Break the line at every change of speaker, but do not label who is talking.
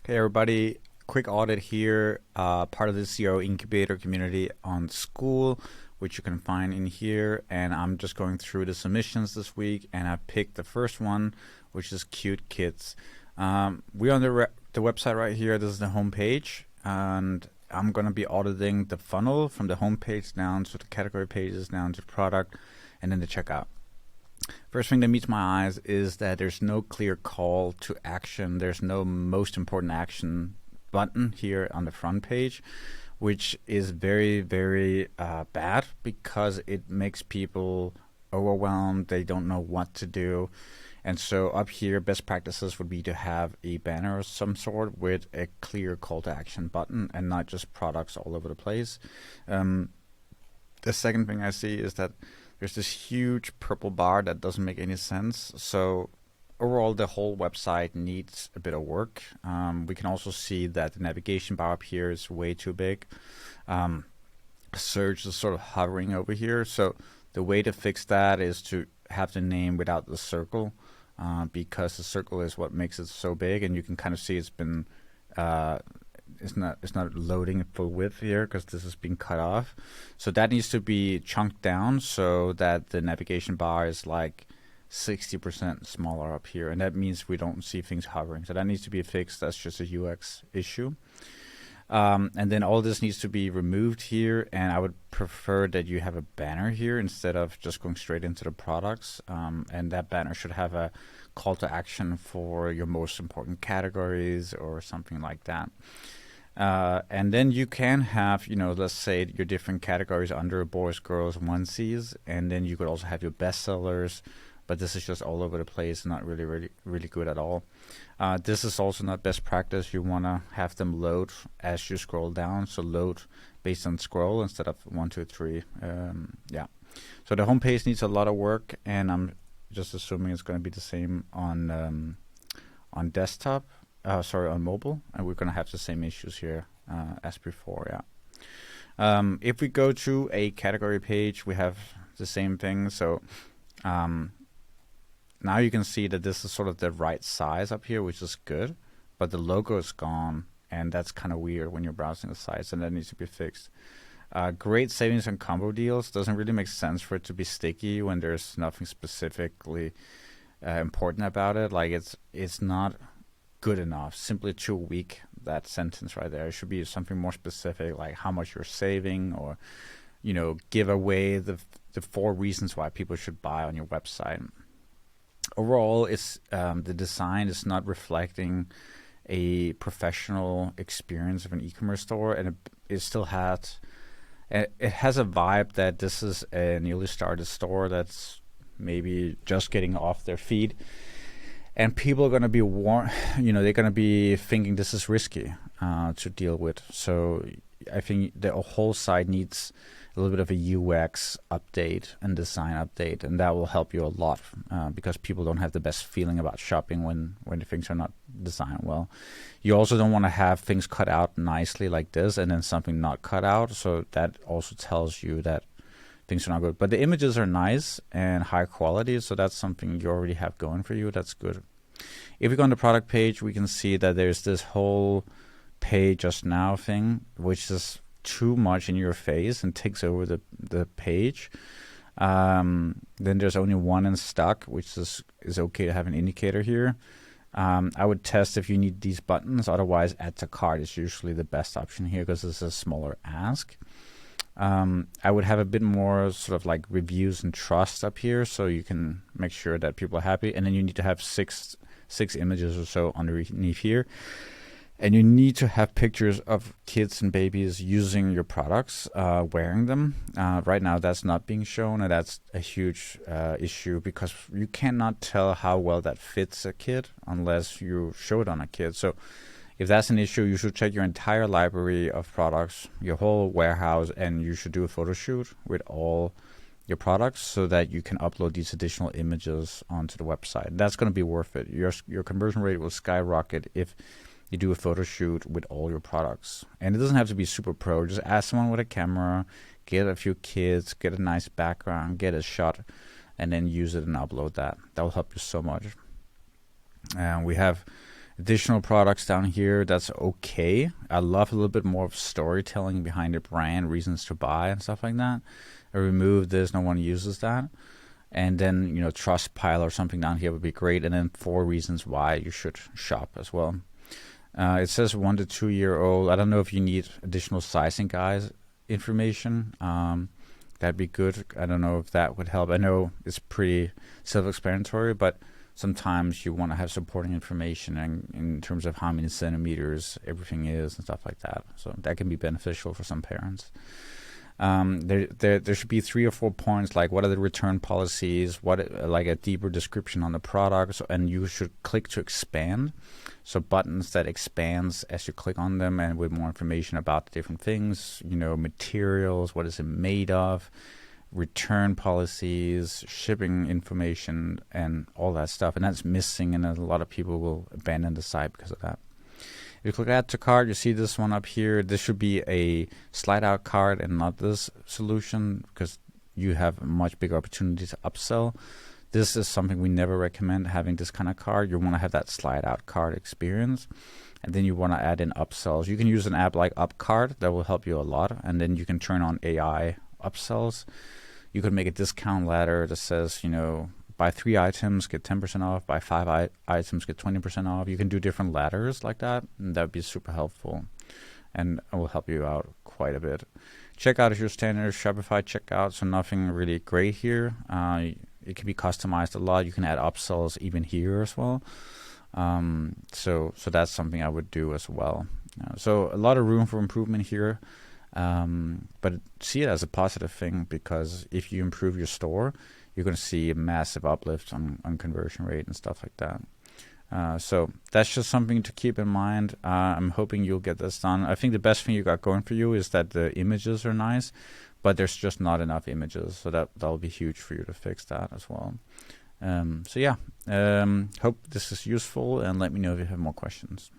Hey everybody, quick audit here, part of the CRO Incubator community on school, which you can find in here. And I'm just going through the submissions this week, and I picked the first one, which is Cute Kids. We're on the website right here. This is the homepage, and I'm going to be auditing the funnel from the homepage down to the category pages, down to product, and then the checkout. First thing that meets my eyes is that there's no clear call to action. There's no most important action button here on the front page, which is very, very bad because it makes people overwhelmed. They don't know what to do. And so up here, best practices would be to have a banner of some sort with a clear call to action button and not just products all over the place. The second thing I see is that there's this huge purple bar that doesn't make any sense. So overall, the whole website needs a bit of work. We can also see that the navigation bar up here is way too big. Search is sort of hovering over here. So the way to fix that is to have the name without the circle, because the circle is what makes it so big. And you can kind of see it's been it's not loading at full width here because this is being cut off. So that needs to be chunked down so that the navigation bar is like 60% smaller up here, and that means we don't see things hovering. So that needs to be fixed. That's just a UX issue. And then all this needs to be removed here, and I would prefer that you have a banner here instead of just going straight into the products. And that banner should have a call to action for your most important categories or something like that. And then you can have, let's say your different categories under boys, girls, onesies, and then you could also have your bestsellers, but this is just all over the place, not really good at all. This is also not best practice. You want to have them load as you scroll down, so load based on scroll instead of 1, 2, 3. So the homepage needs a lot of work, and I'm just assuming it's going to be the same on desktop. On mobile, and we're going to have the same issues here as before. If we go to a category page, we have the same thing. So now you can see that this is sort of the right size up here, which is good, but the logo is gone, and that's kind of weird when you're browsing the sites, and that needs to be fixed. Great savings on combo deals. Doesn't really make sense for it to be sticky when there's nothing specifically important about it. Like it's not good enough, simply too weak, that sentence right there. It should be something more specific, like how much you're saving, or give away the 4 reasons why people should buy on your website. Overall, it's the design is not reflecting a professional experience of an e-commerce store, and it still has a vibe that this is a newly started store that's maybe just getting off their feet. And people are going to be they're going to be thinking this is risky to deal with. So I think the whole site needs a little bit of a UX update and design update, and that will help you a lot because people don't have the best feeling about shopping when the things are not designed well. You also don't want to have things cut out nicely like this and then something not cut out. So that also tells you that things are not good. But the images are nice and high quality, so that's something you already have going for you. That's good. If we go on the product page, we can see that there's this whole pay just now thing, which is too much in your face and takes over the page. Then there's only one in stock, which is okay to have an indicator here. I would test if you need these buttons. Otherwise, add to cart is usually the best option here because it's a smaller ask. I would have a bit more sort of like reviews and trust up here, so you can make sure that people are happy. And then you need to have six images or so underneath here. And you need to have pictures of kids and babies using your products, wearing them. Right now, that's not being shown, and that's a huge issue because you cannot tell how well that fits a kid unless you show it on a kid. So if that's an issue, you should check your entire library of products, your whole warehouse, and you should do a photo shoot with all your products so that you can upload these additional images onto the website. That's going to be worth it. Your conversion rate will skyrocket if you do a photo shoot with all your products. And it doesn't have to be super pro. Just ask someone with a camera, get a few kids, get a nice background, get a shot, and then use it and upload that. That will help you so much. And we have Additional products down here, that's okay. I love a little bit more of storytelling behind the brand, reasons to buy and stuff like that. I remove this, no one uses that. And then, Trustpilot or something down here would be great. And then 4 reasons why you should shop as well. It says 1 to 2 year old. I don't know if you need additional sizing guides information. That'd be good. I don't know if that would help. I know it's pretty self-explanatory, but sometimes you want to have supporting information in terms of how many centimeters everything is and stuff like that. So that can be beneficial for some parents. There should be 3 or 4 points, like what are the return policies, like a deeper description on the product, and you should click to expand. So buttons that expands as you click on them, and with more information about the different things, materials, what is it made of, return policies, shipping information, and all that stuff. And that's missing, and a lot of people will abandon the site because of that. If you click add to cart, you see this one up here. This should be a slide out cart and not this solution, because you have a much bigger opportunity to upsell. This is something we never recommend, having this kind of card. You want to have that slide out card experience, and then you want to add in upsells. You can use an app like UpCart that will help you a lot, and then you can turn on AI upsells. You could make a discount ladder that says, buy 3 items, get 10% off, buy 5 items, get 20% off. You can do different ladders like that, and that would be super helpful, and it will help you out quite a bit. Checkout is your standard Shopify checkout, so nothing really great here. It can be customized a lot. You can add upsells even here as well. So that's something I would do as well. So a lot of room for improvement here, but see it as a positive thing, because if you improve your store, you're going to see a massive uplift on conversion rate and stuff like that. So that's just something to keep in mind. I'm hoping you'll get this done. I think the best thing you got going for you is that the images are nice, but there's just not enough images. So that'll be huge for you to fix that as well. Hope this is useful, and let me know if you have more questions.